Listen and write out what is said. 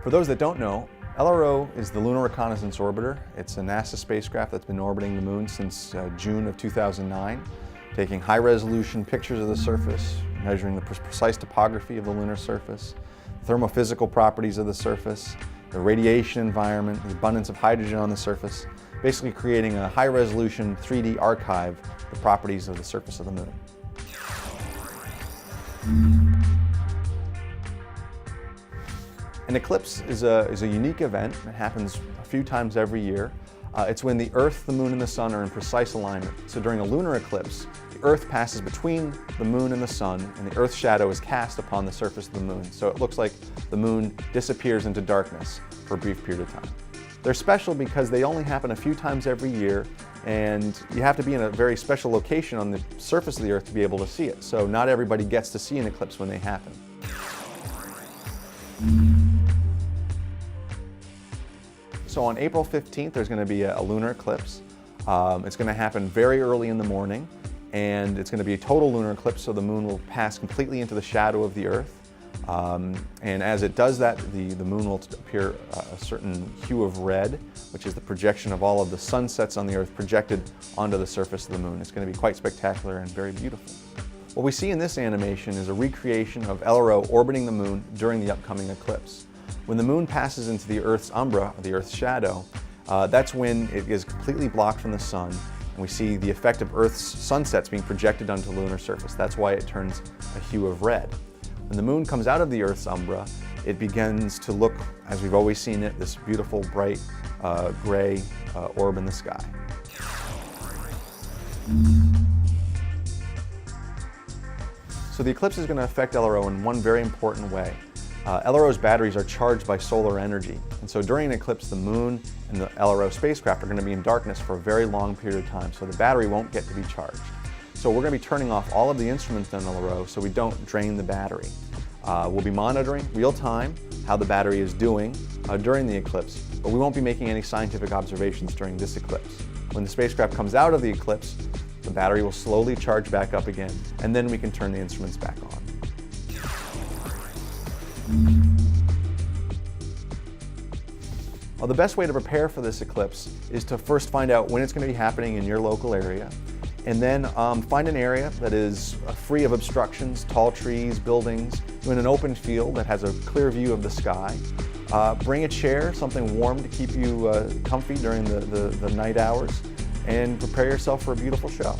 For those that don't know, LRO is the Lunar Reconnaissance Orbiter. It's a NASA spacecraft that's been orbiting the moon since June of 2009, taking high-resolution pictures of the surface, measuring the precise topography of the lunar surface, thermophysical properties of the surface, the radiation environment, the abundance of hydrogen on the surface, basically creating a high-resolution 3D archive of the properties of the surface of the moon. An eclipse is a unique event. It happens a few times every year. It's when the Earth, the Moon, and the Sun are in precise alignment. So during a lunar eclipse, the Earth passes between the Moon and the Sun, and the Earth's shadow is cast upon the surface of the Moon. So it looks like the Moon disappears into darkness for a brief period of time. They're special because they only happen a few times every year, and you have to be in a very special location on the surface of the Earth to be able to see it. So not everybody gets to see an eclipse when they happen. So on April 15th, there's going to be a lunar eclipse. It's going to happen very early in the morning, and it's going to be a total lunar eclipse, so the moon will pass completely into the shadow of the Earth. And as it does that, the moon will appear a certain hue of red, which is the projection of all of the sunsets on the Earth projected onto the surface of the moon. It's going to be quite spectacular and very beautiful. What we see in this animation is a recreation of LRO orbiting the moon during the upcoming eclipse. When the moon passes into the Earth's umbra, the Earth's shadow, that's when it is completely blocked from the sun, and we see the effect of Earth's sunsets being projected onto the lunar surface. That's why it turns a hue of red. When the moon comes out of the Earth's umbra, it begins to look, as we've always seen it, this beautiful, bright, gray orb in the sky. So the eclipse is going to affect LRO in one very important way. LRO's batteries are charged by solar energy, and so during an eclipse the moon and the LRO spacecraft are going to be in darkness for a very long period of time, so the battery won't get to be charged. So we're going to be turning off all of the instruments on LRO so we don't drain the battery. We'll be monitoring real time how the battery is doing during the eclipse, but we won't be making any scientific observations during this eclipse. When the spacecraft comes out of the eclipse, the battery will slowly charge back up again, and then we can turn the instruments back on. Well, the best way to prepare for this eclipse is to first find out when it's going to be happening in your local area, and then find an area that is free of obstructions, tall trees, buildings, in an open field that has a clear view of the sky. Bring a chair, something warm to keep you comfy during the night hours, and prepare yourself for a beautiful show.